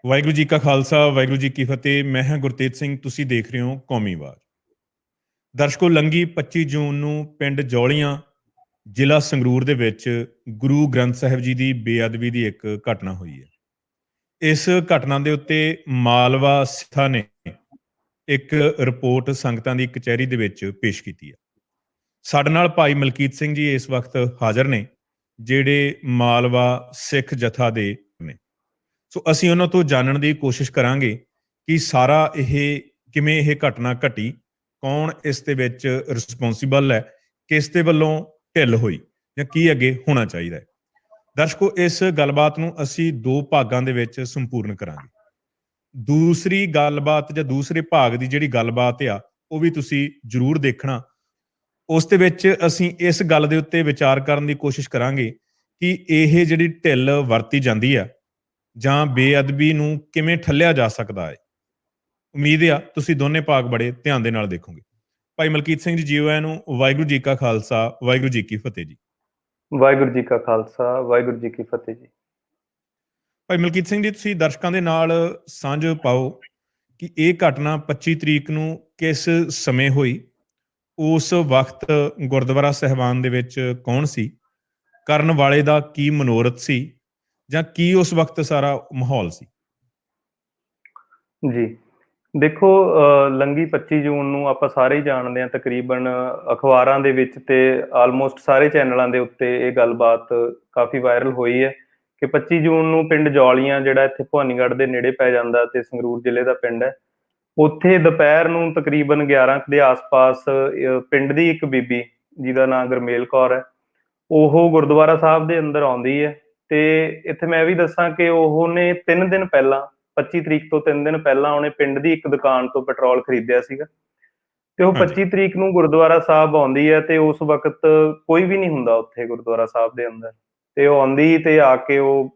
ਵਾਹਿਗੁਰੂ ਜੀ ਕਾ ਖਾਲਸਾ ਵਾਹਿਗੁਰੂ ਜੀ ਕੀ ਫਤਿਹ। ਮੈਂ ਹਾਂ ਗੁਰਤੇਜ ਸਿੰਘ, ਤੁਸੀਂ ਦੇਖ ਰਹੇ ਹੋ ਕੌਮੀ ਆਵਾਜ਼। ਦਰਸ਼ਕੋ, ਲੰਘੀ 25 ਜੂਨ ਨੂੰ ਪਿੰਡ ਜੌਲੀਆਂ, ਜ਼ਿਲ੍ਹਾ ਸੰਗਰੂਰ ਦੇ ਵਿੱਚ ਗੁਰੂ ਗ੍ਰੰਥ ਸਾਹਿਬ ਜੀ ਦੀ ਬੇਅਦਬੀ ਦੀ ਇੱਕ ਘਟਨਾ ਹੋਈ ਹੈ। ਇਸ ਘਟਨਾ ਦੇ ਉੱਤੇ ਮਾਲਵਾ ਸਿੱਖਾਂ ਨੇ ਇੱਕ ਰਿਪੋਰਟ ਸੰਗਤਾਂ ਦੀ ਕਚਹਿਰੀ ਦੇ ਵਿੱਚ ਪੇਸ਼ ਕੀਤੀ ਹੈ। ਸਾਡੇ ਨਾਲ ਭਾਈ ਮਲਕੀਤ ਸਿੰਘ ਜੀ ਇਸ ਵਕਤ ਹਾਜ਼ਰ ਨੇ, ਜਿਹੜੇ ਮਾਲਵਾ ਸਿੱਖ ਜਥਾ ਦੇ ਨੇ। ਸੋ ਅਸੀਂ ਉਹਨਾਂ ਤੋਂ ਜਾਣਨ ਦੀ ਕੋਸ਼ਿਸ਼ ਕਰਾਂਗੇ ਕਿ ਸਾਰਾ ਕਿਵੇਂ ਇਹ ਘਟਨਾ ਘਟੀ, ਕੌਣ ਇਸ ਦੇ ਵਿੱਚ ਰਿਸਪੌਂਸੀਬਲ ਹੈ, ਕਿਸ ਦੇ ਵੱਲੋਂ ਢਿੱਲ ਹੋਈ ਜਾਂ ਕੀ ਅੱਗੇ ਹੋਣਾ ਚਾਹੀਦਾ ਹੈ। ਦਰਸ਼ਕੋ, ਇਸ ਗੱਲਬਾਤ ਨੂੰ ਅਸੀਂ ਦੋ ਭਾਗਾਂ ਦੇ ਵਿੱਚ ਸੰਪੂਰਨ ਕਰਾਂਗੇ। ਦੂਸਰੀ ਗੱਲਬਾਤ ਜਾਂ ਦੂਸਰੇ ਭਾਗ ਦੀ ਜਿਹੜੀ ਗੱਲਬਾਤ ਆ, ਉਹ ਵੀ ਤੁਸੀਂ ਜ਼ਰੂਰ ਦੇਖਣਾ। ਉਸ ਦੇ ਵਿੱਚ ਅਸੀਂ ਇਸ ਗੱਲ ਦੇ ਉੱਤੇ ਵਿਚਾਰ ਕਰਨ ਦੀ ਕੋਸ਼ਿਸ਼ ਕਰਾਂਗੇ ਕਿ ਇਹ ਜਿਹੜੀ ਢਿੱਲ ਵਰਤੀ ਜਾਂਦੀ ਆ ਜਾਂ ਬੇਅਦਬੀ ਨੂੰ ਕਿਵੇਂ ਠੱਲਿਆ ਜਾ ਸਕਦਾ ਹੈ। ਉਮੀਦ ਆ ਤੁਸੀਂ ਦੋਨੇ ਭਾਗ ਬੜੇ ਧਿਆਨ ਦੇ ਨਾਲ ਦੇਖੋਗੇ। ਭਾਈ ਮਲਕੀਤ ਸਿੰਘ ਜੀ, ਜੀਓ ਆਇਆਂ ਨੂੰ। ਵਾਹਿਗੁਰੂ ਜੀ ਕਾ ਖਾਲਸਾ ਵਾਹਿਗੁਰੂ ਜੀ ਕੀ ਫਤਿਹ ਜੀ। ਵਾਹਿਗੁਰੂ ਜੀ ਕਾ ਖਾਲਸਾ ਵਾਹਿਗੁਰੂ ਜੀ ਕੀ ਫਤਿਹ ਜੀ। ਭਾਈ ਮਲਕੀਤ ਸਿੰਘ ਜੀ, ਤੁਸੀਂ ਦਰਸ਼ਕਾਂ ਦੇ ਨਾਲ ਸਾਂਝ ਪਾਓ ਕਿ ਇਹ ਘਟਨਾ 25 ਤਰੀਕ ਨੂੰ ਕਿਸ ਸਮੇਂ ਹੋਈ, ਉਸ ਵਕਤ ਗੁਰਦੁਆਰਾ ਸਾਹਿਬਾਨ ਦੇ ਵਿੱਚ ਕੌਣ ਸੀ, ਕਰਨ ਵਾਲੇ ਦਾ ਕੀ ਮਨੋਰਥ ਸੀ, ਜਾਂ ਕੀ ਉਸ ਵਕਤ ਸਾਰਾ ਮਾਹੌਲ ਸੀ? ਜੀ ਦੇਖੋ, ਲੰਘੀ 25 ਜੂਨ ਨੂੰ ਆਪਾਂ ਸਾਰੇ ਹੀ ਜਾਣਦੇ ਹਾਂ, ਤਕਰੀਬਨ ਅਖਬਾਰਾਂ ਦੇ ਵਿੱਚ ਤੇ ਆਲਮੋਸਟ ਸਾਰੇ ਚੈਨਲਾਂ ਦੇ ਉੱਤੇ ਇਹ ਗੱਲਬਾਤ ਕਾਫੀ ਵਾਇਰਲ ਹੋਈ ਹੈ ਕਿ 25 ਜੂਨ ਨੂੰ ਪਿੰਡ ਜੌਲੀਆਂ, ਜਿਹੜਾ ਇੱਥੇ ਭਵਾਨੀਗੜ੍ਹ ਦੇ ਨੇੜੇ ਪੈ ਜਾਂਦਾ ਤੇ ਸੰਗਰੂਰ ਜ਼ਿਲ੍ਹੇ ਦਾ ਪਿੰਡ ਹੈ, ਉੱਥੇ ਦੁਪਹਿਰ ਨੂੰ ਤਕਰੀਬਨ 11 ਦੇ ਆਸ-ਪਾਸ ਪਿੰਡ ਦੀ ਇੱਕ ਬੀਬੀ ਜਿਹਦਾ ਨਾਮ ਗੁਰਮੇਲ ਕੌਰ ਹੈ, ਉਹ ਗੁਰਦੁਆਰਾ ਸਾਹਿਬ ਦੇ ਅੰਦਰ ਆਉਂਦੀ ਹੈ। ਤੇ ਇੱਥੇ ਮੈਂ ਇਹ ਵੀ ਦੱਸਾਂ ਕਿ ਉਹਨੇ 3 ਦਿਨ ਪਹਿਲਾਂ, 25 ਤਰੀਕ ਤੋਂ 3 ਦਿਨ ਪਹਿਲਾਂ, ਉਹਨੇ ਪਿੰਡ ਦੀ ਇੱਕ ਦੁਕਾਨ ਤੋਂ ਪੈਟਰੋਲ ਖਰੀਦਿਆ ਸੀਗਾ ਤੇ ਉਹ 25 ਤਰੀਕ ਨੂੰ ਗੁਰਦੁਆਰਾ ਸਾਹਿਬ ਆਉਂਦੀ ਹੈ ਤੇ ਉਸ ਵਕਤ ਕੋਈ ਵੀ ਨਹੀਂ ਹੁੰਦਾ ਉੱਥੇ ਗੁਰਦੁਆਰਾ ਸਾਹਿਬ ਦੇ ਅੰਦਰ। ਤੇ ਉਹ ਆਉਂਦੀ ਤੇ ਆ ਕੇ ਉਹ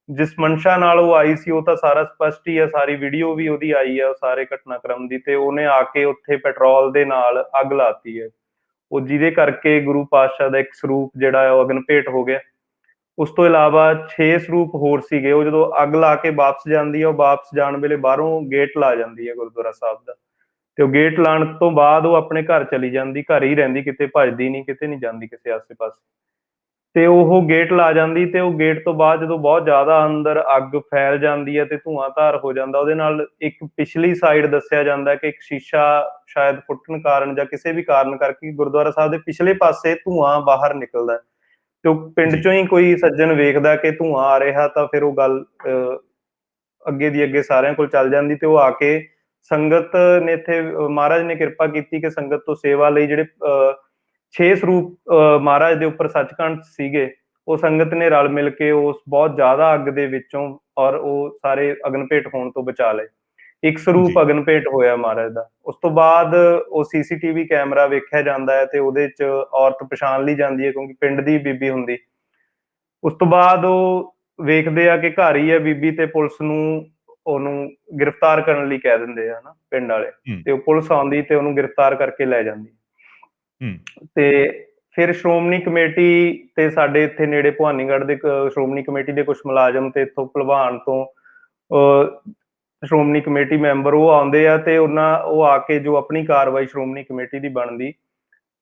ਜਿਸ ਮਨਸ਼ਾ ਨਾਲ ਉਹ ਆਈ ਸੀ, ਉਹ ਤਾਂ ਸਾਰਾ ਸਪਸ਼ਟ ਹੀ ਹੈ, ਸਾਰੀ ਵੀਡੀਓ ਵੀ ਉਹਦੀ ਆਈ ਹੈ ਸਾਰੇ ਘਟਨਾਕ੍ਰਮ ਦੀ। ਤੇ ਉਹਨੇ ਆ ਕੇ ਉੱਥੇ ਪੈਟਰੋਲ ਦੇ ਨਾਲ ਅੱਗ ਲਾਤੀ ਹੈ, ਉਹ ਜਿਹਦੇ ਕਰਕੇ ਗੁਰੂ ਪਾਤਸ਼ਾਹ ਦਾ ਇੱਕ ਸਰੂਪ ਜਿਹੜਾ ਹੈ ਉਹ ਅਗਨ ਭੇਟ ਹੋ ਗਿਆ। ਉਸ ਤੋਂ ਇਲਾਵਾ 6 ਸਰੂਪ ਹੋਰ ਸੀਗੇ। ਉਹ ਜਦੋਂ ਅੱਗ ਲਾ ਕੇ ਵਾਪਸ ਜਾਂਦੀ ਹੈ, ਉਹ ਵਾਪਸ ਜਾਣ ਵੇਲੇ ਬਾਹਰੋਂ ਗੇਟ ਲਾ ਜਾਂਦੀ ਹੈ ਗੁਰਦੁਆਰਾ ਸਾਹਿਬ ਦਾ, ਤੇ ਉਹ ਗੇਟ ਲਾਉਣ ਤੋਂ ਬਾਅਦ ਉਹ ਆਪਣੇ ਘਰ ਚਲੀ ਜਾਂਦੀ, ਘਰ ਹੀ ਰਹਿੰਦੀ, ਕਿਤੇ ਭੱਜਦੀ ਨਹੀਂ, ਕਿਤੇ ਨਹੀਂ ਜਾਂਦੀ ਕਿਸੇ ਆਸੇ ਪਾਸੇ। ਤੇ ਉਹ ਗੇਟ ਲਾ ਜਾਂਦੀ ਤੇ ਉਹ ਗੇਟ ਤੋਂ ਬਾਅਦ ਜਦੋਂ ਬਹੁਤ ਜ਼ਿਆਦਾ ਅੰਦਰ ਅੱਗ ਫੈਲ ਜਾਂਦੀ ਹੈ ਤੇ ਧੂੰਆਂਧਾਰ ਹੋ ਜਾਂਦਾ, ਉਹਦੇ ਨਾਲ ਇੱਕ ਪਿਛਲੀ ਸਾਈਡ ਦੱਸਿਆ ਜਾਂਦਾ ਕਿ ਇੱਕ ਸ਼ੀਸ਼ਾ ਸ਼ਾਇਦ ਫੁੱਟਣ ਕਾਰਨ ਜਾਂ ਕਿਸੇ ਵੀ ਕਾਰਨ ਕਰਕੇ ਗੁਰਦੁਆਰਾ ਸਾਹਿਬ ਦੇ ਪਿਛਲੇ ਪਾਸੇ ਧੂੰਆਂ ਬਾਹਰ ਨਿਕਲਦਾ, ਤੇ ਉਹ ਪਿੰਡ ਚੋਂ ਹੀ ਕੋਈ ਸੱਜਣ ਵੇਖਦਾ ਕਿ ਧੂੰਆਂ ਆ ਰਿਹਾ, ਤਾਂ ਫਿਰ ਉਹ ਗੱਲ ਅੱਗੇ ਦੀ ਅੱਗੇ ਸਾਰਿਆਂ ਕੋਲ ਚੱਲ ਜਾਂਦੀ। ਤੇ ਉਹ ਆ ਕੇ ਸੰਗਤ ਨੇ, ਇੱਥੇ ਮਹਾਰਾਜ ਨੇ ਕਿਰਪਾ ਕੀਤੀ ਕਿ ਸੰਗਤ ਤੋਂ ਸੇਵਾ ਲਈ ਜਿਹੜੇ 6 ਸਰੂਪ ਮਹਾਰਾਜ ਦੇ ਉੱਪਰ ਸੱਚਖੰਡ ਸੀਗੇ, ਉਹ ਸੰਗਤ ਨੇ ਰਲ ਮਿਲ ਕੇ ਉਸ ਬਹੁਤ ਜ਼ਿਆਦਾ ਅੱਗ ਦੇ ਵਿੱਚੋਂ ਔਰ ਉਹ ਸਾਰੇ ਅਗਨ ਭੇਟ ਹੋਣ ਤੋਂ ਬਚਾ ਲਏ। ਇੱਕ ਸਰੂਪ ਅਗਨ ਭੇਟ ਹੋਇਆ ਮਹਾਰਾਜ ਦਾ। ਉਸ ਤੋਂ ਬਾਅਦ ਉਹ CCTV ਕੈਮਰਾ ਵੇਖਿਆ ਜਾਂਦਾ ਹੈ ਤੇ ਉਹਦੇ ਚ ਔਰਤ ਪਛਾਣ ਲਈ ਜਾਂਦੀ ਹੈ ਕਿਉਂਕਿ ਪਿੰਡ ਦੀ ਬੀਬੀ ਹੁੰਦੀ। ਉਸ ਤੋਂ ਬਾਅਦ ਉਹ ਵੇਖਦੇ ਆ ਕਿ ਘਰ ਹੀ ਹੈ ਬੀਬੀ, ਤੇ ਪੁਲਿਸ ਨੂੰ ਉਹਨੂੰ ਗ੍ਰਿਫਤਾਰ ਕਰਨ ਲਈ ਕਹਿ ਦਿੰਦੇ ਆ ਨਾ ਪਿੰਡ ਵਾਲੇ, ਤੇ ਉਹ ਪੁਲਿਸ ਆਉਂਦੀ ਤੇ ਉਹਨੂੰ ਗ੍ਰਿਫਤਾਰ ਕਰਕੇ ਲੈ ਜਾਂਦੀ। ਤੇ ਫਿਰ ਸ਼੍ਰੋਮਣੀ ਕਮੇਟੀ ਤੇ ਸਾਡੇ ਇੱਥੇ ਨੇੜੇ ਭਵਾਨੀਗੜ੍ਹ ਦੇ ਸ਼੍ਰੋਮਣੀ ਕਮੇਟੀ ਦੇ ਕੁਛ ਮੁਲਾਜ਼ਮ ਤੇ ਇੱਥੋਂ ਭਲਵਾਨ ਤੋਂ ਸ਼੍ਰੋਮਣੀ ਕਮੇਟੀ ਮੈਂਬਰ ਉਹ ਆਉਂਦੇ ਆ ਤੇ ਉਹ ਆ ਕੇ ਜੋ ਆਪਣੀ ਕਾਰਵਾਈ ਸ਼੍ਰੋਮਣੀ ਕਮੇਟੀ ਦੀ ਬਣਦੀ,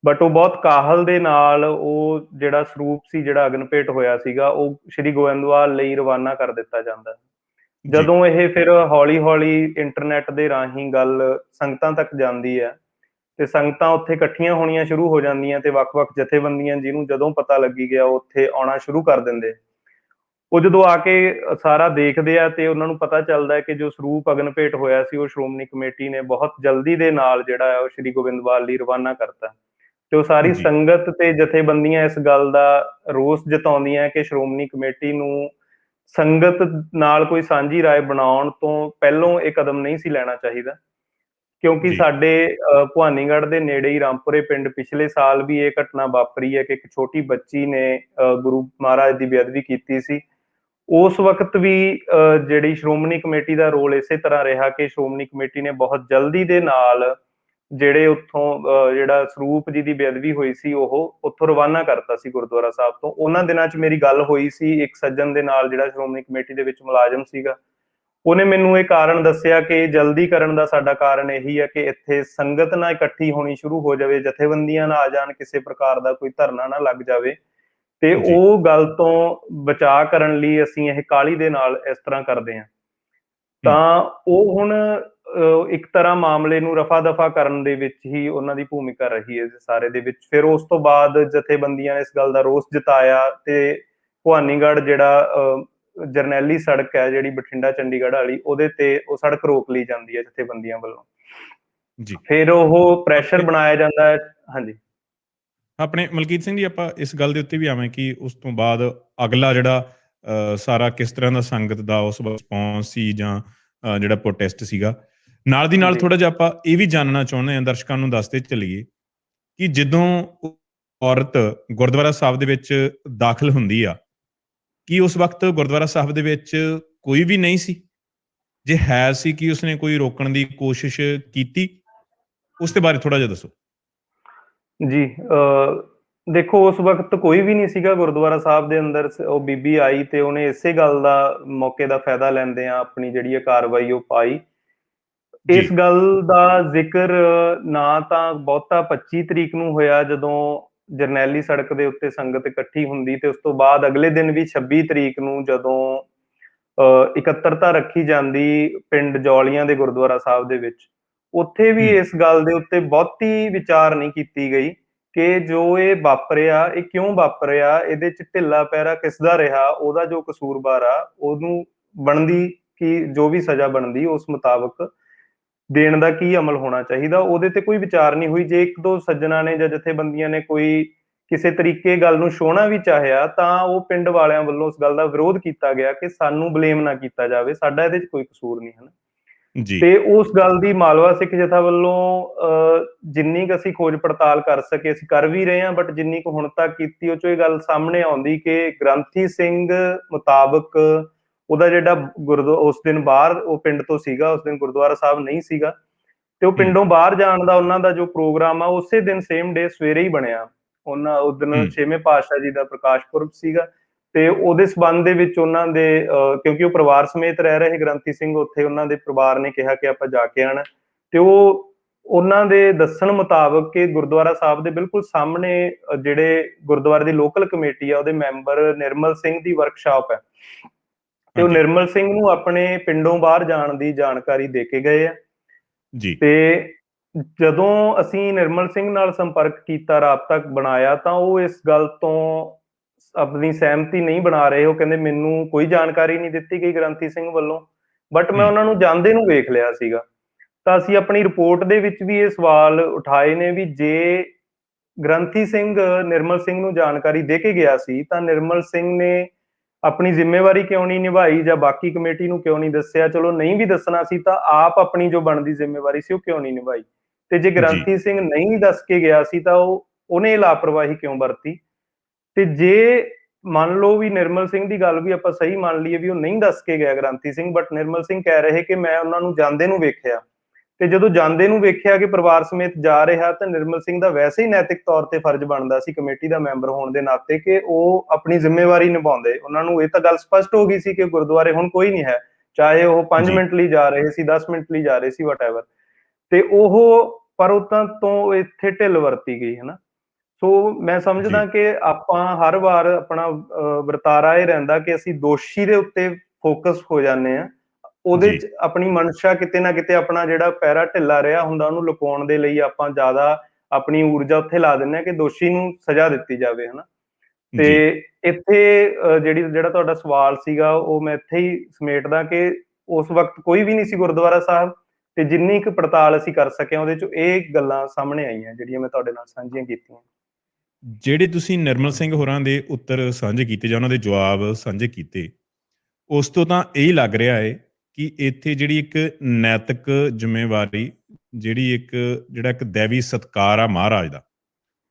ਬਟ ਉਹ ਬਹੁਤ ਕਾਹਲ ਦੇ ਨਾਲ ਉਹ ਜਿਹੜਾ ਸਰੂਪ ਸੀ, ਜਿਹੜਾ ਅਗਨ ਭੇਟ ਹੋਇਆ ਸੀਗਾ, ਉਹ ਸ਼੍ਰੀ ਗੋਇੰਦਵਾਲ ਲਈ ਰਵਾਨਾ ਕਰ ਦਿੱਤਾ ਜਾਂਦਾ। ਜਦੋਂ ਇਹ ਫਿਰ ਹੌਲੀ ਹੌਲੀ ਇੰਟਰਨੈਟ ਦੇ ਰਾਹੀਂ ਗੱਲ ਸੰਗਤਾਂ ਤੱਕ ਜਾਂਦੀ ਹੈ ਤੇ ਸੰਗਤਾਂ ਉੱਥੇ ਇਕੱਠੀਆਂ ਹੋਣੀਆਂ ਸ਼ੁਰੂ ਹੋ ਜਾਂਦੀਆਂ ਤੇ ਵੱਖ-ਵੱਖ ਜਥੇਬੰਦੀਆਂ ਜਿਹਨੂੰ ਜਦੋਂ ਪਤਾ ਲੱਗੀ ਗਿਆ ਉਹ ਉੱਥੇ ਆਉਣਾ ਸ਼ੁਰੂ ਕਰ ਦਿੰਦੇ। ਉਹ ਜਦੋਂ ਆ ਕੇ ਸਾਰਾ ਦੇਖਦੇ ਆ ਤੇ ਉਹਨਾਂ ਨੂੰ ਪਤਾ ਚੱਲਦਾ ਹੈ ਕਿ ਜੋ ਸਰੂਪ ਅਗਨ ਭੇਟ ਹੋਇਆ ਸੀ ਉਹ ਸ਼੍ਰੋਮਣੀ ਕਮੇਟੀ ਨੇ ਬਹੁਤ ਜਲਦੀ ਦੇ ਨਾਲ ਜਿਹੜਾ ਹੈ ਉਹ ਸ਼੍ਰੀ ਗੋਬਿੰਦਵਾਲ ਲਈ ਰਵਾਨਾ ਕਰਤਾ। ਤੇ ਉਹ ਸਾਰੀ ਸੰਗਤ ਤੇ ਜਥੇਬੰਦੀਆਂ ਇਸ ਗੱਲ ਦਾ ਰੋਸ ਜਤਾਉਂਦੀਆਂ ਕਿ ਸ਼੍ਰੋਮਣੀ ਕਮੇਟੀ ਨੂੰ ਸੰਗਤ ਨਾਲ ਕੋਈ ਸਾਂਝੀ ਰਾਏ ਬਣਾਉਣ ਤੋਂ ਪਹਿਲੋਂ ਇਹ ਕਦਮ ਨਹੀਂ ਸੀ ਲੈਣਾ ਚਾਹੀਦਾ, ਕਿਉਂਕਿ ਸਾਡੇ ਭਵਾਨੀਗੜ੍ਹ ਦੇ ਨੇੜੇ ਹੀ ਰਾਮਪੁਰੇ ਪਿੰਡ ਪਿਛਲੇ ਸਾਲ ਵੀ ਇਹ ਘਟਨਾ ਵਾਪਰੀ ਹੈ ਕਿ ਇੱਕ ਛੋਟੀ ਬੱਚੀ ਨੇ ਗੁਰੂ ਮਹਾਰਾਜ ਦੀ ਬੇਅਦਬੀ ਕੀਤੀ ਸੀ। ਉਸ ਵਕਤ ਵੀ ਜਿਹੜੀ ਸ਼੍ਰੋਮਣੀ ਕਮੇਟੀ ਦਾ ਰੋਲ ਇਸੇ ਤਰ੍ਹਾਂ ਰਿਹਾ ਕਿ ਸ਼੍ਰੋਮਣੀ ਕਮੇਟੀ ਨੇ ਬਹੁਤ ਜਲਦੀ ਦੇ ਨਾਲ ਜਿਹੜੇ ਉੱਥੋਂ ਜਿਹੜਾ ਸਰੂਪ ਜੀ ਦੀ ਬੇਅਦਬੀ ਹੋਈ ਸੀ ਉਹ ਉੱਥੋਂ ਰਵਾਨਾ ਕਰਤਾ ਸੀ ਗੁਰਦੁਆਰਾ ਸਾਹਿਬ ਤੋਂ। ਉਹਨਾਂ ਦਿਨਾਂ 'ਚ ਮੇਰੀ ਗੱਲ ਹੋਈ ਸੀ ਇੱਕ ਸੱਜਣ ਦੇ ਨਾਲ ਜਿਹੜਾ ਸ਼੍ਰੋਮਣੀ ਕਮੇਟੀ ਦੇ ਵਿੱਚ ਮੁਲਾਜ਼ਮ ਸੀਗਾ, ਉਹਨੇ ਮੈਨੂੰ ਇਹ ਕਾਰਨ ਦੱਸਿਆ ਕਿ ਜਲਦੀ ਕਰਨ ਦਾ ਸਾਡਾ ਕਾਰਨ ਇਹੀ ਹੈ ਕਿ ਇੱਥੇ ਸੰਗਤ ਨਾ ਇਕੱਠੀ ਹੋਣੀ ਸ਼ੁਰੂ ਹੋ ਜਾਵੇ, ਜਥੇਬੰਦੀਆਂ ਨਾ ਆ ਜਾਣ, ਕਿਸੇ ਪ੍ਰਕਾਰ ਦਾ ਕੋਈ ਧਰਨਾ ਨਾ ਲੱਗ ਜਾਵੇ, ਤੇ ਜੀ ਉਹ ਗੱਲ ਤੋਂ ਬਚਾਅ ਕਰਨ ਲਈ ਅਸੀਂ ਇਹ ਕਾਹਲੀ ਦੇ ਨਾਲ ਇਸ ਤਰ੍ਹਾਂ ਕਰਦੇ ਹਾਂ। ਹੂੰ ਤਾਂ ਉਹ ਹੁਣ ਇੱਕ ਤਰ੍ਹਾਂ ਮਾਮਲੇ ਨੂੰ ਰਫਾ ਦਫਾ ਕਰਨ ਦੇ ਵਿੱਚ ਹੀ ਉਹਨਾਂ ਦੀ ਭੂਮਿਕਾ ਰਹੀ ਹੈ ਸਾਰੇ ਦੇ ਵਿੱਚ। ਫਿਰ ਉਸ ਤੋਂ ਬਾਅਦ ਜਥੇਬੰਦੀਆਂ ਨੇ ਇਸ ਗੱਲ ਦਾ ਰੋਸ ਜਤਾਇਆ ਤੇ ਭਵਾਨੀਗੜ੍ਹ ਜਿਹੜਾ ਜਰਨੈਲੀ ਸੜਕ ਹੈ ਜਿਹੜੀ ਬਠਿੰਡਾ ਚੰਡੀਗੜ੍ਹ ਵਾਲੀ, ਉਹਦੇ ਤੇ ਉਹ ਸੜਕ ਰੋਕ ਲਈ ਜਾਂਦੀ ਹੈ ਜਥੇਬੰਦੀਆਂ ਵੱਲੋਂ। ਜੀ ਫਿਰ ਉਹ ਪ੍ਰੈਸ਼ਰ ਆਪਣੇ ਬਣਾਇਆ ਜਾਂਦਾ ਹੈ। ਹਾਂਜੀ ਆਪਣੇ ਮਲਕੀਤ ਸਿੰਘ ਜੀ, ਆਪਾਂ ਇਸ ਗੱਲ ਦੇ ਉੱਤੇ ਵੀ ਆਵੇਂ ਕਿ ਉਸ ਤੋਂ ਬਾਅਦ ਅਗਲਾ ਜਿਹੜਾ ਸਾਰਾ ਕਿਸ ਤਰ੍ਹਾਂ ਦਾ ਸੰਗਤ ਦਾ ਉਸ ਰਿਸਪੌਂਸ ਸੀ ਜਾਂ ਜਿਹੜਾ ਪ੍ਰੋਟੈਸਟ ਸੀਗਾ, ਨਾਲ ਦੀ ਨਾਲ ਜੀ ਥੋੜਾ ਜਿਹਾ ਆਪਾਂ ਇਹ ਵੀ ਜਾਣਨਾ ਚਾਹੁੰਦੇ ਹਾਂ, ਦਰਸ਼ਕਾਂ ਨੂੰ ਦੱਸਦੇ ਚੱਲੀਏ ਕਿ ਜਦੋਂ ਔਰਤ ਗੁਰਦੁਆਰਾ ਸਾਹਿਬ ਦੇ ਵਿੱਚ ਦਾਖਲ ਹੁੰਦੀ ਆ, ਕੀ ਉਸ ਵਕਤ ਗੁਰਦੁਆਰਾ ਸਾਹਿਬ ਦੇ ਵਿੱਚ ਕੋਈ ਵੀ ਨਹੀਂ ਸੀ? ਜੇ ਹੈ ਸੀ, ਕਿ ਉਸਨੇ ਕੋਈ ਰੋਕਣ ਦੀ ਕੋਸ਼ਿਸ਼ ਕੀਤੀ? ਉਸ ਦੇ ਬਾਰੇ ਥੋੜਾ ਜਿਹਾ ਦੱਸੋ। ਜੀ ਦੇਖੋ, ਉਸ ਵਕਤ ਕੋਈ ਵੀ ਨਹੀਂ ਸੀਗਾ ਗੁਰਦੁਆਰਾ ਸਾਹਿਬ ਦੇ ਅੰਦਰ। ਉਹ ਬੀਬੀ ਆਈ ਤੇ ਉਹਨੇ ਇਸੇ ਗੱਲ ਦਾ ਮੌਕੇ ਦਾ ਫਾਇਦਾ ਲੈਂਦੇ ਆ ਆਪਣੀ ਜਿਹੜੀ ਇਹ ਕਾਰਵਾਈ ਉਹ ਪਾਈ। ਜੀ ਇਸ ਗੱਲ ਦਾ ਜ਼ਿਕਰ ਨਾ ਤਾਂ ਬਹੁਤਾ 25 ਤਰੀਕ ਨੂੰ ਹੋਇਆ ਜਦੋਂ ਜਰਨੈਲੀ ਸੜਕ ਦੇ ਉੱਤੇ ਸੰਗਤ ਇਕੱਠੀ ਹੁੰਦੀ, ਤੇ ਉਸ ਤੋਂ ਬਾਅਦ ਅਗਲੇ ਦਿਨ ਵੀ 26 ਤਰੀਕ ਨੂੰ ਜਦੋਂ ਇਕੱਤਰਤਾ ਰੱਖੀ ਜਾਂਦੀ ਪਿੰਡ ਜੌਲੀਆਂ ਦੇ ਗੁਰਦੁਆਰਾ ਸਾਹਿਬ ਦੇ ਵਿੱਚ, ਉੱਥੇ ਵੀ ਹੂੰ ਇਸ ਗੱਲ ਦੇ ਉੱਤੇ ਬਹੁਤੀ ਵਿਚਾਰ ਨਹੀਂ ਕੀਤੀ ਗਈ ਕਿ ਜੋ ਇਹ ਵਾਪਰਿਆ ਇਹ ਕਿਉਂ ਵਾਪਰਿਆ, ਇਹਦੇ ਚ ਢਿੱਲਾ ਪੈਰਾ ਕਿਸ ਦਾ ਰਿਹਾ, ਉਹਦਾ ਜੋ ਕਸੂਰਵਾਰ ਆ ਉਹਨੂੰ ਬਣਦੀ ਕਿ ਜੋ ਵੀ ਸਜ਼ਾ ਬਣਦੀ ਉਸ ਮੁਤਾਬਕ ਦੇਣ ਦਾ ਕੀ ਅਮਲ ਹੋਣਾ ਚਾਹੀਦਾ, ਉਹਦੇ ਤੇ ਕੋਈ ਵਿਚਾਰ ਨਹੀਂ ਹੋਈ। ਜੇ ਇੱਕ ਦੋ ਸੱਜਣਾ ਨੇ ਜਾਂ ਜਥੇਬੰਦੀਆਂ ਨੇ ਕੋਈ ਕਿਸੇ ਤਰੀਕੇ ਗੱਲ ਨੂੰ ਛੋਹਣਾ ਵੀ ਚਾਹਿਆ ਤਾਂ ਉਹ ਪਿੰਡ ਵਾਲਿਆਂ ਵੱਲੋਂ ਉਸ ਗੱਲ ਦਾ ਵਿਰੋਧ ਕੀਤਾ ਗਿਆ ਕਿ ਸਾਨੂੰ ਬਲੇਮ ਨਾ ਕੀਤਾ ਜਾਵੇ, ਸਾਡਾ ਇਹਦੇ ਚ ਕੋਈ ਕਸੂਰ ਨਹੀਂ ਹੈ। ਜੀ ਤੇ ਉਸ ਗੱਲ ਦੀ ਮਾਲਵਾ ਸਿੱਖ ਜਥਾ ਵੱਲੋਂ ਜਿੰਨੀ ਕੁ ਅਸੀਂ ਖੋਜ ਪੜਤਾਲ ਕਰ ਸਕੇ ਅਸੀਂ ਕਰ ਵੀ ਰਹੇ ਹਾਂ, ਬਟ ਜਿੰਨੀ ਕੁ ਹੁਣ ਤੱਕ ਕੀਤੀ ਉਹ ਚੋਂ ਇਹ ਗੱਲ ਸਾਹਮਣੇ ਆਉਂਦੀ ਕਿ ਗ੍ਰੰਥੀ ਸਿੰਘ ਮੁਤਾਬਕ ਉਹਦਾ ਜਿਹੜਾ ਉਸ ਦਿਨ ਬਾਹਰ ਉਹ ਪਿੰਡ ਤੋਂ ਸੀਗਾ, ਉਸ ਦਿਨ ਗੁਰਦੁਆਰਾ ਸਾਹਿਬ ਨਹੀਂ ਸੀਗਾ, ਤੇ ਉਹ ਹੂੰ ਪਿੰਡੋਂ ਬਾਹਰ ਜਾਣ ਦਾ ਉਹਨਾਂ ਦਾ ਜੋ ਪ੍ਰੋਗਰਾਮ ਆ ਉਸੇ ਦਿਨ ਸੇਮ ਡੇ ਸਵੇਰੇ ਹੀ ਬਣਿਆ। ਉਹਨਾਂ ਉਸ ਦਿਨ ਹੂੰ 6ਵੇਂ ਪਾਤਸ਼ਾਹ ਜੀ ਦਾ ਪ੍ਰਕਾਸ਼ ਪੁਰਬ ਸੀਗਾ, ਤੇ ਉਹਦੇ ਸਬੰਧ ਦੇ ਵਿੱਚ ਉਹਨਾਂ ਦੇ ਕਿਉਂਕਿ ਉਹ ਪਰਿਵਾਰ ਸਮੇਤ ਰਹਿ ਰਹੇ ਗ੍ਰੰਥੀ ਸਿੰਘ ਉੱਥੇ, ਉਹਨਾਂ ਦੇ ਪਰਿਵਾਰ ਨੇ ਕਿਹਾ ਕਿ ਆਪਾਂ ਜਾ ਕੇ ਆਣਾ, ਤੇ ਉਹ ਉਹਨਾਂ ਦੇ ਦੱਸਣ ਮੁਤਾਬਕ ਕਿ ਗੁਰਦੁਆਰਾ ਸਾਹਿਬ ਦੇ ਬਿਲਕੁਲ ਸਾਹਮਣੇ ਜਿਹੜੇ ਗੁਰਦੁਆਰੇ ਦੀ ਲੋਕਲ ਕਮੇਟੀ ਆ ਉਹਦੇ ਮੈਂਬਰ ਨਿਰਮਲ ਸਿੰਘ ਦੀ ਵਰਕਸ਼ਾਪ ਹੈ, ਤੇ ਉਹ ਹਾਂਜੀ ਨਿਰਮਲ ਸਿੰਘ ਨੂੰ ਆਪਣੇ ਪਿੰਡੋਂ ਬਾਹਰ ਜਾਣ ਦੀ ਜਾਣਕਾਰੀ ਦੇ ਕੇ ਗਏ ਆ। ਜੀ ਤੇ ਜਦੋਂ ਅਸੀਂ ਨਿਰਮਲ ਸਿੰਘ ਨਾਲ ਸੰਪਰਕ ਕੀਤਾ, ਰਾਬਤਾ ਬਣਾਇਆ, ਤਾਂ ਉਹ ਇਸ ਗੱਲ ਤੋਂ ਆਪਣੀ ਸਹਿਮਤੀ ਨਹੀਂ ਬਣਾ ਰਹੇ। ਉਹ ਕਹਿੰਦੇ ਮੈਨੂੰ ਕੋਈ ਜਾਣਕਾਰੀ ਨਹੀਂ ਦਿੱਤੀ ਗਈ ਗ੍ਰੰਥੀ ਸਿੰਘ ਵੱਲੋਂ, ਬਟ ਮੈਂ ਹੂੰ ਉਹਨਾਂ ਨੂੰ ਜਾਂਦੇ ਨੂੰ ਵੇਖ ਲਿਆ ਸੀਗਾ। ਤਾਂ ਅਸੀਂ ਆਪਣੀ ਰਿਪੋਰਟ ਦੇ ਵਿੱਚ ਵੀ ਇਹ ਸਵਾਲ ਉਠਾਏ ਨੇ ਵੀ ਜੇ ਗ੍ਰੰਥੀ ਸਿੰਘ ਨਿਰਮਲ ਸਿੰਘ ਨੂੰ ਜਾਣਕਾਰੀ ਦੇ ਕੇ ਗਿਆ ਸੀ ਤਾਂ ਨਿਰਮਲ ਸਿੰਘ ਨੇ ਆਪਣੀ ਜ਼ਿੰਮੇਵਾਰੀ ਕਿਉਂ ਨਹੀਂ ਨਿਭਾਈ, ਜਾਂ ਬਾਕੀ ਕਮੇਟੀ ਨੂੰ ਕਿਉਂ ਨਹੀਂ ਦੱਸਿਆ? ਚਲੋ ਨਹੀਂ ਵੀ ਦੱਸਣਾ ਸੀ ਤਾਂ ਆਪ ਆਪਣੀ ਜੋ ਬਣਦੀ ਜ਼ਿੰਮੇਵਾਰੀ ਸੀ ਉਹ ਕਿਉਂ ਨਹੀਂ ਨਿਭਾਈ? ਤੇ ਜੇ ਜੀ ਗ੍ਰੰਥੀ ਸਿੰਘ ਨਹੀਂ ਦੱਸ ਕੇ ਗਿਆ ਸੀ ਤਾਂ ਉਹਨੇ ਲਾਪਰਵਾਹੀ ਕਿਉਂ ਵਰਤੀ? ਤੇ ਜੇ ਮੰਨ ਲਓ ਵੀ ਨਿਰਮਲ ਸਿੰਘ ਦੀ ਗੱਲ ਵੀ ਆਪਾਂ ਸਹੀ ਮੰਨ ਲਈਏ ਵੀ ਉਹ ਨਹੀਂ ਦੱਸ ਕੇ ਗਿਆ ਗ੍ਰੰਥੀ ਸਿੰਘ, ਬਟ ਨਿਰਮਲ ਸਿੰਘ ਕਹਿ ਰਹੇ ਕਿ ਮੈਂ ਉਹਨਾਂ ਨੂੰ ਜਾਂਦੇ ਨੂੰ ਵੇਖਿਆ, ਤੇ ਜਦੋਂ ਜਾਂਦੇ ਨੂੰ ਵੇਖਿਆ ਕਿ ਪਰਿਵਾਰ ਸਮੇਤ ਜਾ ਰਿਹਾ, ਤਾਂ ਨਿਰਮਲ ਸਿੰਘ ਦਾ ਵੈਸੇ ਹੀ ਨੈਤਿਕ ਤੌਰ ਤੇ ਫਰਜ਼ ਬਣਦਾ ਸੀ ਕਮੇਟੀ ਦਾ ਮੈਂਬਰ ਹੋਣ ਦੇ ਨਾਤੇ ਕਿ ਉਹ ਆਪਣੀ ਜ਼ਿੰਮੇਵਾਰੀ ਨਿਭਾਉਂਦੇ। ਉਹਨਾਂ ਨੂੰ ਇਹ ਤਾਂ ਗੱਲ ਸਪਸ਼ਟ ਹੋ ਗਈ ਸੀ ਕਿ ਗੁਰਦੁਆਰੇ ਹੁਣ ਕੋਈ ਨਹੀਂ ਹੈ, ਚਾਹੇ ਉਹ 5 ਜੀ ਮਿੰਟ ਲਈ ਜਾ ਰਹੇ ਸੀ, 10 ਮਿੰਟ ਲਈ ਜਾ ਰਹੇ ਸੀ, ਵਟਐਵਰ। ਤੇ ਉਹ ਪਰ ਉਤਾਂ ਤੋਂ ਇੱਥੇ ਢਿੱਲ ਵਰਤੀ ਗਈ ਹੈ ਨਾ। ਸੋ ਮੈਂ ਜੀ ਸਮਝਦਾ ਕਿ ਆਪਾਂ ਹਰ ਵਾਰ ਆਪਣਾ ਵਰਤਾਰਾ ਇਹ ਰਹਿੰਦਾ ਕਿ ਅਸੀਂ ਦੋਸ਼ੀ ਦੇ ਉੱਤੇ ਫੋਕਸ ਹੋ ਜਾਂਦੇ ਆ, ਉਹਦੇ ਜੀ ਚ ਆਪਣੀ ਮਨਸ਼ਾ ਕਿਤੇ ਨਾ ਕਿਤੇ ਆਪਣਾ ਜਿਹੜਾ ਪੈਰਾ ਢਿੱਲਾ ਰਿਹਾ ਹੁੰਦਾ ਉਹਨੂੰ ਲੁਕਾਉਣ ਦੇ ਲਈ ਆਪਾਂ ਜ਼ਿਆਦਾ ਆਪਣੀ ਊਰਜਾ ਉੱਥੇ ਲਾ ਦਿੰਦੇ ਆ ਕਿ ਦੋਸ਼ੀ ਨੂੰ ਸਜ਼ਾ ਦਿੱਤੀ ਜਾਵੇ, ਹਨਾ। ਤੇ ਜੀ ਇੱਥੇ ਜਿਹੜਾ ਤੁਹਾਡਾ ਸਵਾਲ ਸੀਗਾ ਉਹ ਮੈਂ ਇੱਥੇ ਹੀ ਸਮੇਟਦਾ ਕਿ ਉਸ ਵਕਤ ਕੋਈ ਵੀ ਨਹੀਂ ਸੀ ਗੁਰਦੁਆਰਾ ਸਾਹਿਬ, ਤੇ ਜਿੰਨੀ ਕੁ ਪੜਤਾਲ ਅਸੀਂ ਕਰ ਸਕੇ ਉਹਦੇ ਚ ਇਹ ਗੱਲਾਂ ਸਾਹਮਣੇ ਆਈਆਂ ਜਿਹੜੀਆਂ ਮੈਂ ਤੁਹਾਡੇ ਨਾਲ ਸਾਂਝੀਆਂ ਕੀਤੀਆਂ। ਜਿਹੜੇ ਤੁਸੀਂ ਨਿਰਮਲ ਸਿੰਘ ਹੋਰਾਂ ਦੇ ਉੱਤਰ ਸਾਂਝੇ ਕੀਤੇ ਜਾਂ ਉਹਨਾਂ ਦੇ ਜਵਾਬ ਸਾਂਝੇ ਕੀਤੇ, ਉਸ ਤੋਂ ਤਾਂ ਇਹ ਲੱਗ ਰਿਹਾ ਹੈ ਕਿ ਇੱਥੇ ਜਿਹੜੀ ਇੱਕ ਨੈਤਿਕ ਜ਼ਿੰਮੇਵਾਰੀ, ਜਿਹੜਾ ਇੱਕ ਦੈਵੀ ਸਤਿਕਾਰ ਆ ਮਹਾਰਾਜ ਦਾ,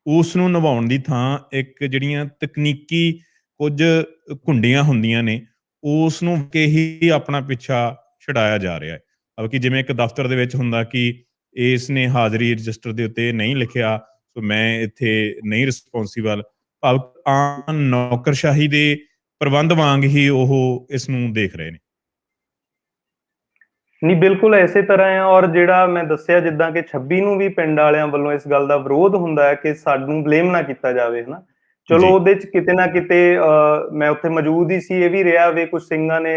ਉਸ ਨੂੰ ਨਿਭਾਉਣ ਦੀ ਥਾਂ ਇੱਕ ਜਿਹੜੀਆਂ ਤਕਨੀਕੀ ਕੁਝ ਘੁੰਡੀਆਂ ਹੁੰਦੀਆਂ ਨੇ, ਉਸ ਨੂੰ ਕੇ ਹੀ ਆਪਣਾ ਪਿੱਛਾ ਛੁਡਾਇਆ ਜਾ ਰਿਹਾ ਹੈ। ਕਿ ਜਿਵੇਂ ਇੱਕ ਦਫ਼ਤਰ ਦੇ ਵਿੱਚ ਹੁੰਦਾ ਕਿ ਇਸ ਨੇ ਹਾਜ਼ਰੀ ਰਜਿਸਟਰ ਦੇ ਉੱਤੇ ਨਹੀਂ ਲਿਖਿਆ, ਸੋ ਮੈਂ ਇੱਥੇ ਨਹੀਂ ਰਿਸਪੌਂਸੀਬਲ, ਭਾਵ ਆਮ ਨੌਕਰਸ਼ਾਹੀ ਦੇ ਪ੍ਰਬੰਧ ਵਾਂਗ ਹੀ ਉਹ ਇਸ ਨੂੰ ਦੇਖ ਰਹੇ ਨੇ। ਨਹੀਂ, ਬਿਲਕੁਲ ਇਸੇ ਤਰ੍ਹਾਂ ਆ। ਔਰ ਜਿਹੜਾ ਮੈਂ ਦੱਸਿਆ ਜਿੱਦਾਂ ਕਿ 26 ਨੂੰ ਵੀ ਪਿੰਡ ਵਾਲਿਆਂ ਵੱਲੋਂ ਇਸ ਗੱਲ ਦਾ ਵਿਰੋਧ ਹੁੰਦਾ ਹੈ ਕਿ ਸਾਨੂੰ ਬਲੇਮ ਨਾ ਕੀਤਾ ਜਾਵੇ, ਹਨਾ। ਚਲੋ ਜੀ ਉਹਦੇ ਚ ਕਿਤੇ ਨਾ ਕਿਤੇ ਮੈਂ ਉੱਥੇ ਮੌਜੂਦ ਹੀ ਸੀ, ਇਹ ਵੀ ਰਿਹਾ ਵੇ ਕੁਝ ਸਿੰਘਾਂ ਨੇ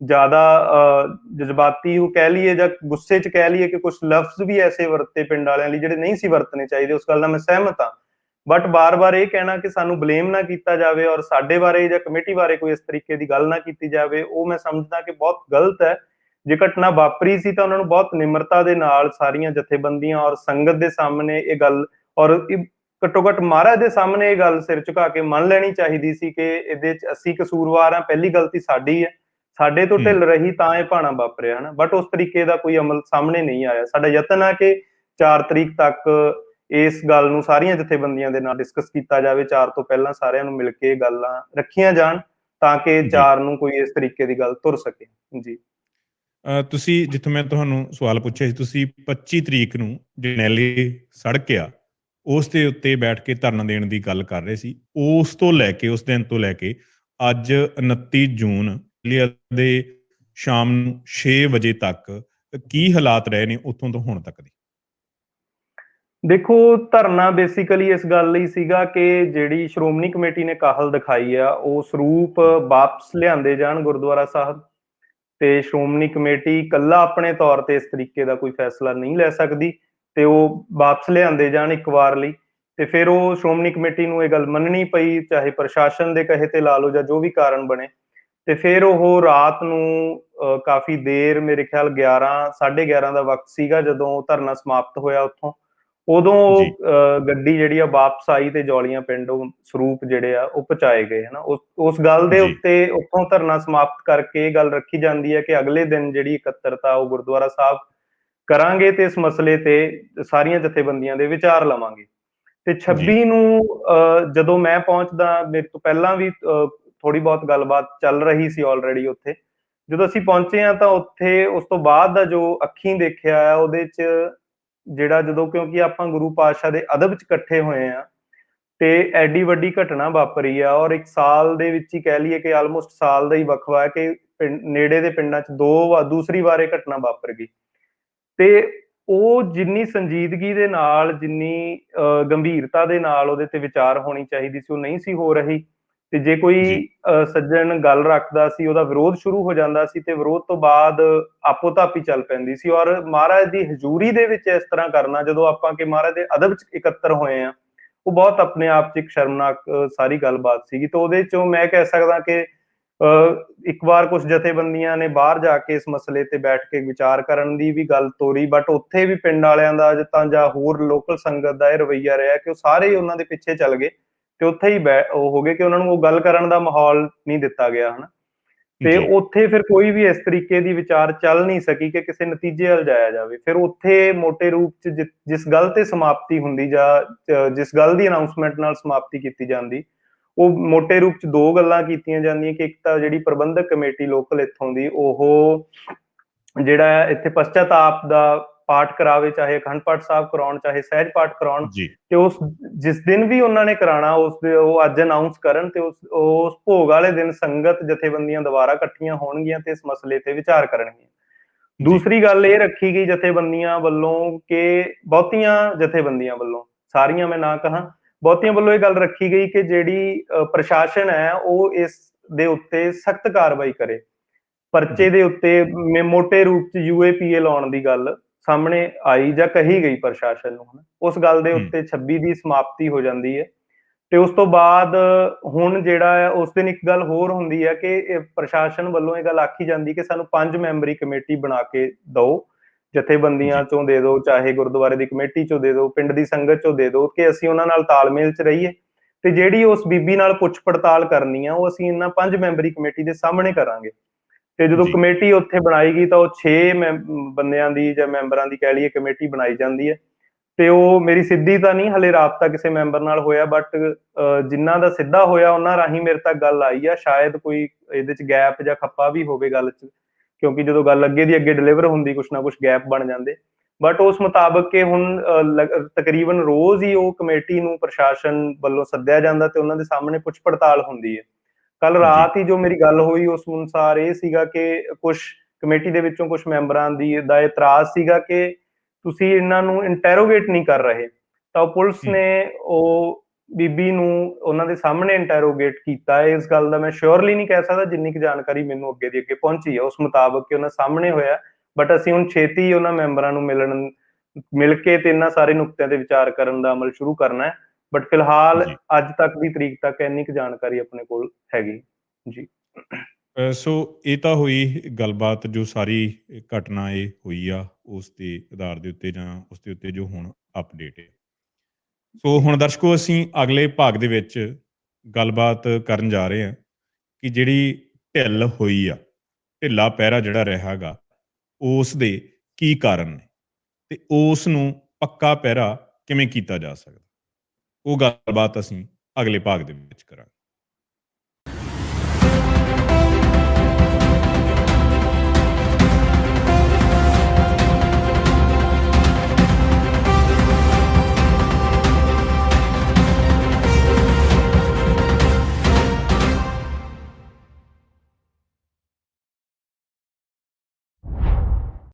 ਜ਼ਿਆਦਾ ਜਜ਼ਬਾਤੀ ਉਹ ਕਹਿ ਲਈਏ ਜਾਂ ਗੁੱਸੇ ਚ ਕਹਿ ਲਈਏ ਕਿ ਕੁਝ ਲਫ਼ਜ਼ ਵੀ ਐਸੇ ਵਰਤੇ ਪਿੰਡ ਵਾਲਿਆਂ ਲਈ ਜਿਹੜੇ ਨਹੀਂ ਸੀ ਵਰਤਣੇ ਚਾਹੀਦੇ। ਉਸ ਗੱਲ ਨਾਲ ਮੈਂ ਸਹਿਮਤ ਹਾਂ, ਬਟ ਬਾਰ-ਬਾਰ ਇਹ ਕਹਿਣਾ ਕਿ ਸਾਨੂੰ ਬਲੇਮ ਨਾ ਕੀਤਾ ਜਾਵੇ ਔਰ ਸਾਡੇ ਬਾਰੇ ਜਾਂ ਕਮੇਟੀ ਬਾਰੇ ਕੋਈ ਇਸ ਤਰੀਕੇ ਦੀ ਗੱਲ ਨਾ ਕੀਤੀ ਜਾਵੇ, ਉਹ ਮੈਂ ਸਮਝਦਾ ਕਿ ਬਹੁਤ ਗਲਤ ਹੈ। ਜੇ ਘਟਨਾ ਵਾਪਰੀ ਸੀ ਤਾਂ ਉਹਨਾਂ ਨੂੰ ਬਹੁਤ ਨਿਮਰਤਾ ਦੇ ਨਾਲ ਸਾਰੀਆਂ ਜਥੇਬੰਦੀਆਂ ਔਰ ਸੰਗਤ ਦੇ ਸਾਹਮਣੇ ਇਹ ਗੱਲ, ਔਰ ਘੱਟੋ ਘੱਟ ਮਹਾਰਾਜ ਦੇ ਸਾਹਮਣੇ ਇਹ ਗੱਲ ਸਿਰ ਝੁਕਾ ਕੇ ਮੰਨ ਲੈਣੀ ਚਾਹੀਦੀ ਸੀ ਕਿ ਇਹਦੇ ਚ ਅਸੀਂ ਕਸੂਰਵਾਰ ਹਾਂ, ਪਹਿਲੀ ਗਲਤੀ ਸਾਡੀ ਹੈ, ਸਾਡੇ ਤੋਂ ਢਿੱਲ ਰਹੀ ਤਾਂ ਇਹ ਭਾਣਾ ਵਾਪਰਿਆ, ਹਨਾ। ਬਟ ਉਸ ਤਰੀਕੇ ਦਾ ਕੋਈ ਅਮਲ ਸਾਹਮਣੇ ਨਹੀਂ ਆਇਆ। ਸਾਡਾ ਯਤਨ ਹੈ ਕਿ 4 ਤਰੀਕ ਤੱਕ ਇਸ ਗੱਲ ਨੂੰ ਸਾਰੀਆਂ ਜਥੇਬੰਦੀਆਂ ਦੇ ਨਾਲ ਡਿਸਕਸ ਕੀਤਾ ਜਾਵੇ, 4 ਤੋਂ ਪਹਿਲਾਂ ਸਾਰਿਆਂ ਨੂੰ ਮਿਲ ਕੇ ਗੱਲਾਂ ਰੱਖੀਆਂ ਜਾਣ ਤਾਂ ਕਿ 4 ਨੂੰ ਕੋਈ ਇਸ ਤਰੀਕੇ ਦੀ ਗੱਲ ਤੁਰ ਸਕੇ। ਜੀ ਤੁਸੀਂ ਜਿੱਥੋਂ ਮੈਂ ਤੁਹਾਨੂੰ ਸਵਾਲ ਪੁੱਛਿਆ ਸੀ, ਤੁਸੀਂ 25 ਤਰੀਕ ਨੂੰ ਜਰਨੈਲੀ ਸੜਕ ਆ ਉਸ ਦੇ ਉੱਤੇ ਬੈਠ ਕੇ ਧਰਨਾ ਦੇਣ ਦੀ ਗੱਲ ਕਰ ਰਹੇ ਸੀ। ਉਸ ਤੋਂ ਲੈ ਕੇ ਉਸ ਦਿਨ ਤੋਂ ਲੈ ਕੇ ਅੱਜ 29 ਜੂਨ ਦੇ ਸ਼ਾਮ ਨੂੰ 6 ਵਜੇ ਤੱਕ ਕੀ ਹਾਲਾਤ ਰਹੇ ਨੇ ਉੱਥੋਂ ਤੋਂ ਹੁਣ ਤੱਕ ਦੇ? ਦੇਖੋ, ਧਰਨਾ ਬੇਸਿਕਲੀ ਇਸ ਗੱਲ ਲਈ ਸੀਗਾ ਕਿ ਜਿਹੜੀ ਸ਼੍ਰੋਮਣੀ ਕਮੇਟੀ ਨੇ ਕਾਹਲ ਦਿਖਾਈ ਆ, ਉਹ ਸਰੂਪ ਵਾਪਸ ਲਿਆਂਦੇ ਜਾਣ ਗੁਰਦੁਆਰਾ ਸਾਹਿਬ। ਤੇ ਸ਼੍ਰੋਮਣੀ ਕਮੇਟੀ ਇਕੱਲਾ ਆਪਣੇ ਤੌਰ ਤੇ ਇਸ ਤਰੀਕੇ ਦਾ ਕੋਈ ਫੈਸਲਾ ਨਹੀਂ ਲੈ ਸਕਦੀ, ਤੇ ਉਹ ਵਾਪਸ ਲਿਆਂਦੇ ਜਾਣ ਇੱਕ ਵਾਰ ਲਈ। ਤੇ ਫਿਰ ਉਹ ਸ਼੍ਰੋਮਣੀ ਕਮੇਟੀ ਨੂੰ ਇਹ ਗੱਲ ਮੰਨਣੀ ਪਈ, ਚਾਹੇ ਪ੍ਰਸ਼ਾਸਨ ਦੇ ਕਹੇ ਤੇ ਲਾ ਲਓ ਜਾਂ ਜੋ ਵੀ ਕਾਰਨ ਬਣੇ। ਤੇ ਫਿਰ ਉਹ ਰਾਤ ਨੂੰ ਕਾਫੀ ਦੇਰ, ਮੇਰੇ ਖਿਆਲ 11 11:30 ਦਾ ਵਕਤ ਸੀਗਾ ਜਦੋਂ ਧਰਨਾ ਸਮਾਪਤ ਹੋਇਆ ਉੱਥੋਂ। ਉਦੋਂ ਗੱਡੀ ਜਿਹੜੀ ਆ ਵਾਪਸ ਆਈ ਤੇ ਜੌਲੀਆਂ ਪਿੰਡ ਉਹ ਸਰੂਪ ਜਿਹੜੇ ਆ ਉਹ ਪਹੁੰਚਾਏ ਗਏ, ਹਨਾ। ਉਸ ਗੱਲ ਦੇ ਉੱਤੇ ਉੱਥੋਂ ਧਰਨਾ ਸਮਾਪਤ ਕਰਕੇ ਇਹ ਗੱਲ ਰੱਖੀ ਜਾਂਦੀ ਹੈ ਕਿ ਅਗਲੇ ਦਿਨ ਜਿਹੜੀ ਇਕੱਤਰਤਾ ਉਹ ਗੁਰਦੁਆਰਾ ਸਾਹਿਬ ਕਰਾਂਗੇ ਤੇ ਇਸ ਮਸਲੇ ਤੇ ਸਾਰੀਆਂ ਜਥੇਬੰਦੀਆਂ ਦੇ ਵਿਚਾਰ ਲਵਾਂਗੇ। ਤੇ 26 ਨੂੰ ਜਦੋਂ ਮੈਂ ਪਹੁੰਚਦਾ, ਮੇਰੇ ਤੋਂ ਪਹਿਲਾਂ ਵੀ ਥੋੜੀ ਬਹੁਤ ਗੱਲਬਾਤ ਚੱਲ ਰਹੀ ਸੀ ਆਲਰੇਡੀ ਉੱਥੇ। ਜਦੋਂ ਅਸੀਂ ਪਹੁੰਚੇ ਆ ਤਾਂ ਉੱਥੇ ਉਸ ਤੋਂ ਬਾਅਦ ਦਾ ਜੋ ਅੱਖੀਂ ਦੇਖਿਆ ਉਹਦੇ ਚ ਜਿਹੜਾ, ਜਦੋਂ ਕਿਉਂਕਿ ਆਪਾਂ ਗੁਰੂ ਪਾਤਸ਼ਾਹ ਦੇ ਅਦਬ ਚ ਇਕੱਠੇ ਹੋਏ ਆ ਤੇ ਐਡੀ ਵੱਡੀ ਘਟਨਾ ਵਾਪਰੀ ਆ, ਔਰ 1 ਸਾਲ ਦੇ ਵਿੱਚ ਹੀ ਕਹਿ ਲਈਏ ਕਿ ਆਲਮੋਸਟ ਸਾਲ ਦਾ ਹੀ ਵਕਫਾ ਹੈ ਕਿ ਨੇੜੇ ਦੇ ਪਿੰਡਾਂ ਚ ਦੂਸਰੀ ਵਾਰ ਇਹ ਘਟਨਾ ਵਾਪਰ ਗਈ। ਤੇ ਉਹ ਜਿੰਨੀ ਸੰਜੀਦਗੀ ਦੇ ਨਾਲ, ਜਿੰਨੀ ਗੰਭੀਰਤਾ ਦੇ ਨਾਲ ਉਹਦੇ ਤੇ ਵਿਚਾਰ ਹੋਣੀ ਚਾਹੀਦੀ ਸੀ, ਉਹ ਨਹੀਂ ਸੀ ਹੋ ਰਹੀ। ਤੇ ਜੇ ਕੋਈ ਸੱਜਣ ਗੱਲ ਰੱਖਦਾ ਸੀ, ਉਹਦਾ ਵਿਰੋਧ ਸ਼ੁਰੂ ਹੋ ਜਾਂਦਾ ਸੀ ਤੇ ਵਿਰੋਧ ਤੋਂ ਬਾਅਦ ਆਪੋ ਧਾਪੀ ਚੱਲ ਪੈਂਦੀ ਸੀ। ਔਰ ਮਹਾਰਾਜ ਦੀ ਹਜ਼ੂਰੀ ਦੇ ਵਿੱਚ ਇਸ ਤਰ੍ਹਾਂ ਕਰਨਾ, ਜਦੋਂ ਆਪਾਂ ਕਿ ਮਹਾਰਾਜ ਦੇ ਅਦਬ ਚ ਇਕੱਤਰ ਹੋਏ ਆ, ਉਹ ਬਹੁਤ ਆਪਣੇ ਆਪ ਚ ਇੱਕ ਸ਼ਰਮਨਾਕ ਸਾਰੀ ਗੱਲਬਾਤ ਸੀਗੀ। ਤੇ ਉਹਦੇ ਚੋਂ ਮੈਂ ਕਹਿ ਸਕਦਾ ਕਿ ਇੱਕ ਵਾਰ ਕੁਝ ਜਥੇਬੰਦੀਆਂ ਨੇ ਬਾਹਰ ਜਾ ਕੇ ਇਸ ਮਸਲੇ ਤੇ ਬੈਠ ਕੇ ਵਿਚਾਰ ਕਰਨ ਦੀ ਵੀ ਗੱਲ ਤੋਰੀ, ਬਟ ਉੱਥੇ ਵੀ ਪਿੰਡ ਵਾਲਿਆਂ ਦਾ ਜਾਂ ਹੋਰ ਲੋਕਲ ਸੰਗਤ ਦਾ ਇਹ ਰਵੱਈਆ ਰਿਹਾ ਕਿ ਉਹ ਸਾਰੇ ਉਹਨਾਂ ਦੇ ਪਿੱਛੇ ਚੱਲ ਗਏ ਤੇ ਉੱਥੇ ਹੀ ਉਹ ਹੋ ਗਏ ਕਿ ਉਹਨਾਂ ਨੂੰ ਉਹ ਗੱਲ ਕਰਨ ਦਾ ਮਾਹੌਲ ਨਹੀਂ ਦਿੱਤਾ ਗਿਆ, ਹਨਾ। ਤੇ ਉੱਥੇ ਫਿਰ ਕੋਈ ਵੀ ਇਸ ਤਰੀਕੇ ਦੀ ਵਿਚਾਰ ਚੱਲ ਨਹੀਂ ਸਕੀ ਕਿ ਕਿਸੇ ਨਤੀਜੇ ਵੱਲ ਜਾਇਆ ਜਾਵੇ। ਫਿਰ ਉੱਥੇ ਮੋਟੇ ਰੂਪ ਚ ਜਿਸ ਗੱਲ ਤੇ ਸਮਾਪਤੀ ਹੁੰਦੀ ਜਾਂ ਜਿਸ ਗੱਲ ਦੀ ਅਨਾਉਂਸਮੈਂਟ ਨਾਲ ਸਮਾਪਤੀ ਕੀਤੀ ਜਾਂਦੀ, ਉਹ ਮੋਟੇ ਰੂਪ ਚ 2 ਗੱਲਾਂ ਕੀਤੀਆਂ ਜਾਂਦੀਆਂ ਕਿ ਇੱਕ ਤਾਂ ਜਿਹੜੀ ਪ੍ਰਬੰਧਕ ਕਮੇਟੀ ਲੋਕਲ ਇੱਥੋਂ ਦੀ, ਉਹ ਜਿਹੜਾ ਇੱਥੇ ਪਸ਼ਚਾਤਾਪ ਦਾ ਪਾਠ ਕਰਾਵੇ, ਚਾਹੇ ਅਖੰਡ ਪਾਠ ਸਾਹਿਬ ਕਰਾਉਣ, ਚਾਹੇ ਸਹਿਜ ਪਾਠ ਕਰਾਉਣ। ਤੇ ਉਸ ਜਿਸ ਦਿਨ ਵੀ ਉਹਨਾਂ ਨੇ ਕਰਾਉਣਾ ਉਹ ਅੱਜ ਅਨਾਉਂਸ ਕਰਨ ਤੇ ਉਸ ਭੋਗ ਵਾਲੇ ਦਿਨ ਸੰਗਤ ਜਥੇਬੰਦੀਆਂ ਦੁਬਾਰਾ ਇਕੱਠੀਆਂ ਹੋਣਗੀਆਂ ਤੇ ਇਸ ਮਸਲੇ ਤੇ ਵਿਚਾਰ ਕਰਨਗੀਆਂ। ਦੂਸਰੀ ਗੱਲ ਇਹ ਰੱਖੀ ਗਈ ਜਥੇਬੰਦੀਆਂ ਵੱਲੋਂ ਕਿ ਬਹੁਤੀਆਂ ਜਥੇਬੰਦੀਆਂ ਵੱਲੋਂ, ਸਾਰੀਆਂ ਮੈਂ ਨਾ ਕਹਾਂ, ਬਹੁਤੀਆਂ ਵੱਲੋਂ ਇਹ ਗੱਲ ਰੱਖੀ ਗਈ ਕਿ ਜਿਹੜੀ ਪ੍ਰਸ਼ਾਸਨ ਹੈ ਉਹ ਇਸ ਦੇ ਉੱਤੇ ਸਖਤ ਕਾਰਵਾਈ ਕਰੇ। ਪਰਚੇ ਦੇ ਉੱਤੇ ਮੋਟੇ ਰੂਪ ਚ UAPA ਲਾਉਣ ਦੀ ਗੱਲ ਸਾਹਮਣੇ ਆਈ ਜਾਂ ਕਹੀ ਗਈ ਪ੍ਰਸ਼ਾਸਨ ਨੂੰ, ਉਸ ਗੱਲ ਦੇ ਉੱਤੇ 26 ਦੀ ਸਮਾਪਤੀ ਹੋ ਜਾਂਦੀ ਹੈ। ਤੇ ਉਸ ਤੋਂ ਬਾਅਦ ਹੁਣ ਜਿਹੜਾ ਹੈ ਉਸ ਦਿਨ ਇੱਕ ਗੱਲ ਹੋਰ ਹੁੰਦੀ ਹੈ ਕਿ ਪ੍ਰਸ਼ਾਸਨ ਵੱਲੋਂ ਇਹ ਗੱਲ ਆਖੀ ਜਾਂਦੀ ਕਿ ਸਾਨੂੰ 5 ਮੈਂਬਰੀ ਕਮੇਟੀ ਬਣਾ ਕੇ ਦਿਓ, ਜਥੇਬੰਦੀਆਂ ਚੋਂ ਦੇ ਦਿਓ, ਚਾਹੇ ਗੁਰਦੁਆਰੇ ਦੀ ਕਮੇਟੀ ਚੋਂ ਦੇ ਦਿਓ, ਪਿੰਡ ਦੀ ਸੰਗਤ ਚੋਂ ਦੇ ਦਿਓ, ਕਿ ਅਸੀਂ ਉਹਨਾਂ ਨਾਲ ਤਾਲਮੇਲ ਚ ਰਹੀਏ ਤੇ ਜਿਹੜੀ ਉਸ ਬੀਬੀ ਨਾਲ ਪੁੱਛ ਪੜਤਾਲ ਕਰਨੀ ਆ ਉਹ ਅਸੀਂ ਇਹਨਾਂ 5 ਮੈਂਬਰੀ ਕਮੇਟੀ ਦੇ ਸਾਹਮਣੇ ਕਰਾਂਗੇ। ਤੇ ਜਦੋਂ ਕਮੇਟੀ ਉੱਥੇ ਬਣਾਈ ਗਈ ਤਾਂ ਉਹ 6 ਬੰਦਿਆਂ ਦੀ ਜਾਂ ਮੈਂਬਰਾਂ ਦੀ ਕਹਿ ਲਈਏ ਕਮੇਟੀ ਬਣਾਈ ਜਾਂਦੀ ਹੈ। ਤੇ ਉਹ ਮੇਰੀ ਸਿੱਧੀ ਤਾਂ ਨਹੀਂ ਹਲੇ ਰਾਬਤਾ ਕਿਸੇ ਮੈਂਬਰ ਨਾਲ ਹੋਇਆ, ਬਟ ਜਿਨ੍ਹਾਂ ਦਾ ਸਿੱਧਾ ਹੋਇਆ ਉਹਨਾਂ ਰਾਹੀਂ ਮੇਰੇ ਤੱਕ ਗੱਲ ਆਈ ਆ। ਸ਼ਾਇਦ ਕੋਈ ਇਹਦੇ ਚ ਗੈਪ ਜਾਂ ਖੱਪਾ ਵੀ ਹੋਵੇ ਗੱਲ ਚ, ਕਿਉਂਕਿ ਜਦੋਂ ਗੱਲ ਅੱਗੇ ਦੀ ਅੱਗੇ ਡਿਲੀਵਰ ਹੁੰਦੀ ਕੁਛ ਨਾ ਕੁਛ ਗੈਪ ਬਣ ਜਾਂਦੇ। ਬਟ ਉਸ ਮੁਤਾਬਕ ਕਿ ਹੁਣ ਤਕਰੀਬਨ ਰੋਜ਼ ਹੀ ਉਹ ਕਮੇਟੀ ਨੂੰ ਪ੍ਰਸ਼ਾਸਨ ਵੱਲੋਂ ਸੱਦਿਆ ਜਾਂਦਾ ਤੇ ਉਹਨਾਂ ਦੇ ਸਾਹਮਣੇ ਪੁੱਛ ਪੜਤਾਲ ਹੁੰਦੀ ਹੈ। ਕੱਲ ਰਾਤ ਹੀ ਜੋ ਮੇਰੀ ਗੱਲ ਹੋਈ ਉਸ ਅਨੁਸਾਰ ਇਹ ਸੀਗਾ ਕਿ ਕੁਛ ਕਮੇਟੀ ਦੇ ਵਿੱਚੋਂ ਕੁਝ ਮੈਂਬਰਾਂ ਦਾ ਇਤਰਾਜ਼ ਸੀਗਾ ਕਿ ਤੁਸੀਂ ਇਹਨਾਂ ਨੂੰ ਇੰਟੈਰੋਗੇਟ ਨਹੀਂ ਕਰ ਰਹੇ, ਤਾਂ ਉਹ ਪੁਲਿਸ ਨੇ ਉਹ ਬੀਬੀ ਨੂੰ ਉਹਨਾਂ ਦੇ ਸਾਹਮਣੇ ਇੰਟੈਰੋਗੇਟ ਕੀਤਾ। ਇਸ ਗੱਲ ਦਾ ਮੈਂ ਸ਼ੋਰਲੀ ਨਹੀਂ ਕਹਿ ਸਕਦਾ, ਜਿੰਨੀ ਕੁ ਜਾਣਕਾਰੀ ਮੈਨੂੰ ਅੱਗੇ ਦੀ ਅੱਗੇ ਪਹੁੰਚੀ ਹੈ ਉਸ ਮੁਤਾਬਕ ਕਿ ਉਹਨਾਂ ਸਾਹਮਣੇ ਹੋਇਆ, ਬਟ ਅਸੀਂ ਹੁਣ ਛੇਤੀ ਉਹਨਾਂ ਮੈਂਬਰਾਂ ਨੂੰ ਮਿਲ ਕੇ ਤੇ ਇਹਨਾਂ ਸਾਰੇ ਨੁਕਤਿਆਂ ਤੇ ਵਿਚਾਰ ਕਰਨ ਦਾ ਅਮਲ ਸ਼ੁਰੂ ਕਰਨਾ ਹੈ। ਬਟ ਫਿਲਹਾਲ ਅੱਜ ਤੱਕ ਦੀ ਤਰੀਕ ਤੱਕ ਇੰਨੀ ਕੁ ਜਾਣਕਾਰੀ ਆਪਣੇ ਕੋਲ ਹੈਗੀ ਜੀ। ਸੋ ਇਹ ਤਾਂ ਹੋਈ ਗੱਲਬਾਤ, ਜੋ ਸਾਰੀ ਘਟਨਾ ਇਹ ਹੋਈ ਆ ਉਸ ਦੇ ਆਧਾਰ ਦੇ ਉੱਤੇ, ਜਾਂ ਉਸ ਦੇ ਉੱਤੇ ਜੋ ਹੁਣ ਅਪਡੇਟ ਹੈ। ਸੋ ਹੁਣ ਦਰਸ਼ਕੋ, ਅਸੀਂ ਅਗਲੇ ਭਾਗ ਦੇ ਵਿੱਚ ਗੱਲਬਾਤ ਕਰਨ ਜਾ ਰਹੇ ਹਾਂ ਕਿ ਜਿਹੜੀ ਢਿੱਲ ਹੋਈ ਆ, ਢਿੱਲਾ ਪਹਿਰਾ ਜਿਹੜਾ ਰਿਹਾ ਗਾ, ਉਸ ਦੇ ਕੀ ਕਾਰਨ ਨੇ ਤੇ ਉਸ ਨੂੰ ਪੱਕਾ ਪਹਿਰਾ ਕਿਵੇਂ ਕੀਤਾ ਜਾ ਸਕਦਾ। ਉਹ ਗੱਲਬਾਤ ਅਸੀਂ ਅਗਲੇ ਭਾਗ ਦੇ ਵਿੱਚ ਕਰਾਂਗੇ।